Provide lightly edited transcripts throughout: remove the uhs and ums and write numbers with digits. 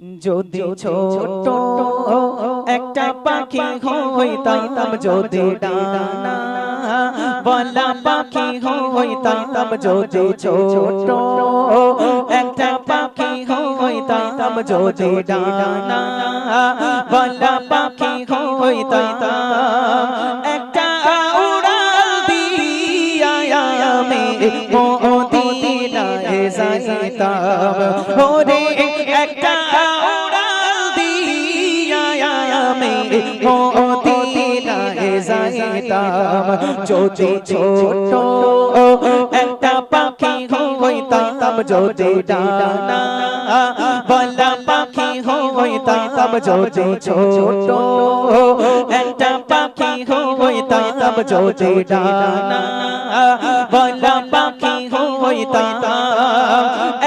যদি ছোট একটা পাখি হইতাম, যদি ডানা বলা পাখি হইতাম, যদি ছোট একটা পাখি হইতাম, যদি ডানা বলা পাখি হইতাম, একটা উড়াল দিয়া আমি মদিনায় যাইতাম। ওরে একটা উড়াল দিয়া আমি মদিনায় যাইতাম। যদি ছোট একটা পাখি হইতাম, যদি ডানা বলা পাখি হইতাম, যদি ছোট একটা পাখি হইতাম, যদি ডানা বলা পাখি হইতাম,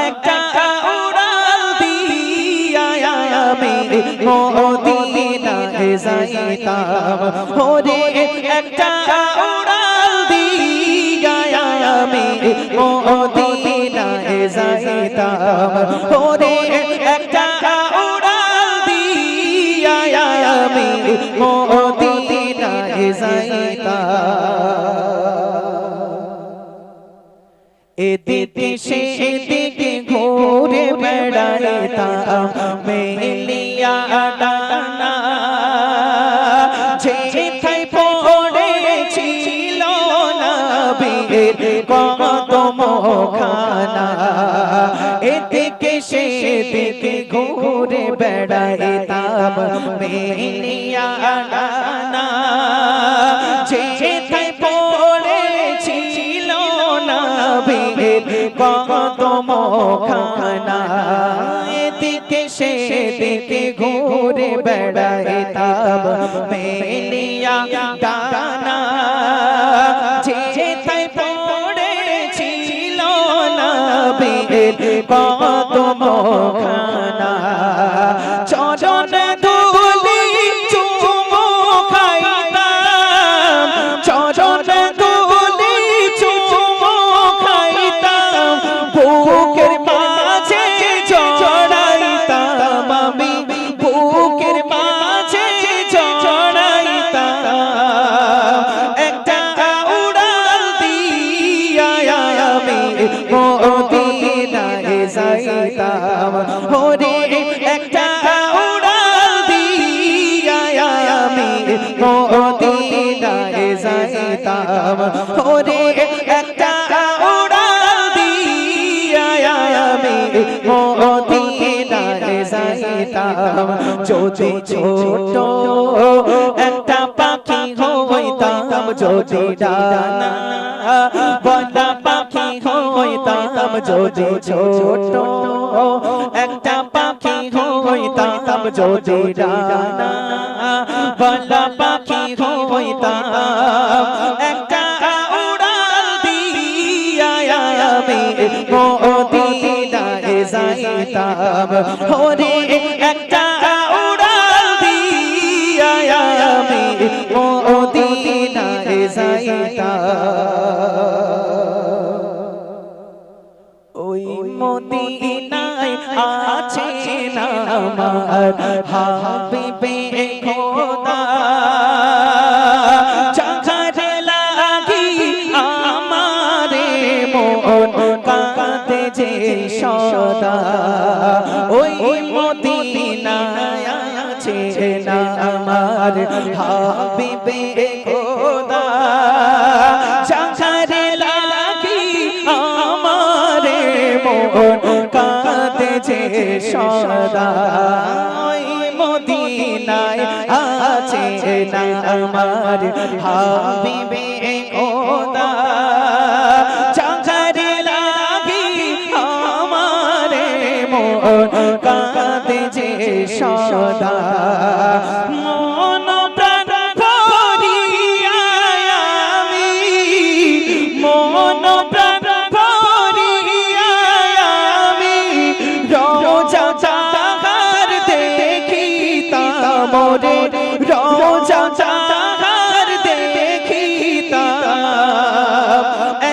একটা উড়াল দিয়া আমি মদিনায় যাইতাম। ওরে একটা উড়াল দিয়া আমি মদিনায় যাইতাম। ওরে একটা উড়াল দিয়া আমি মদিনায় যাইতাম। এদিকে সেদিকে ঘুরে বেড়াইতাম মেলিয়া ডানা, যেথায় পড়েছিল নবীর কদমখানা। এদিকে সেদিকে ঘুরে বেড়াইতাম মেলিয়া ডানা, যেথায় পড়েছিল নবীর কদমখানা। এদিকে সেদিকে ঘুরে বেড়াইতাম মেলিয়া ডানা, যেথায় পড়েছিল নবীর কদমখানা। চরণ ধুলি চুমু খাইতাম, চরণ ধুলি চুমু খাইতাম, বুকের মাঝে জড়াইতাম আমি, বুকের মাঝে জড়াইতাম। একটা উড়াল দিয়া আমি মদিনায় যাইতাম। ওরে একটা উড়াল দিয়া আমি মদিনায় যাইতাম। ওরে একটা উড়াল দিয়া আমি মদিনায় যাইতাম। যদি ছোট একটা পাখি হইতাম, যদি ডানা বলা পাখি হইতাম, যদি ছোট একটা পাখি হইতাম, যদি ডানা বলা পাখি হইতাম, একটা উড়াল দিয়া আমি মদিনায় যাইতাম। ওরে একটা উড়াল দিয়া আমি মদিনায় যাইতাম। ওই মদিনায় আছে না আমার হাবিবে খোদা, চাঁদের লাগি আমারে মন কাঁদে যে সদা। ওই মদিনায় আছে না আমার হাবিবে খোদা, চাঁদের লাগি আমারে মন কাঁদে যে সদা। ওই মদিনায় আছে না আমার হাবিবে খোদা, চাঁদের লাগি আমারে মন কাঁদে যে সদা। মন প্রাণ ভরিয়া আমি, মন প্রাণ ভরিয়া আমি রোজা চাহার দেখিতাম, রে রোজা চাহার দেখিতাম।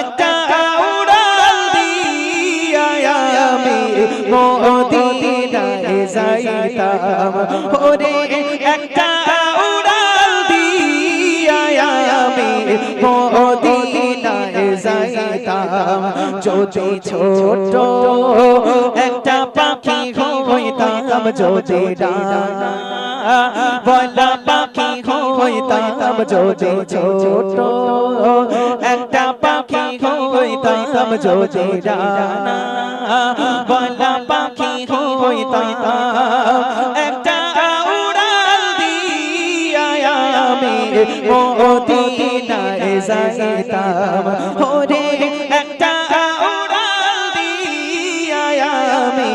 একটা উড়াল দিয়া আমি মদিনায় যাই যাইতাম ওরে একটা উড়াল দিয়া আমি মদিনায় যাইতাম যদি ছোট একটা পাখি হইতাম যদি ডানা বলা পাখি হইতাম যদি ছোট একটা পাখি হইতাম যদি ডানা বলা পাখি হইতাম একটা উড়াল দিয়া আমি মদিনায় যাইতাম ওরে একটা উড়াল দিয়া আমি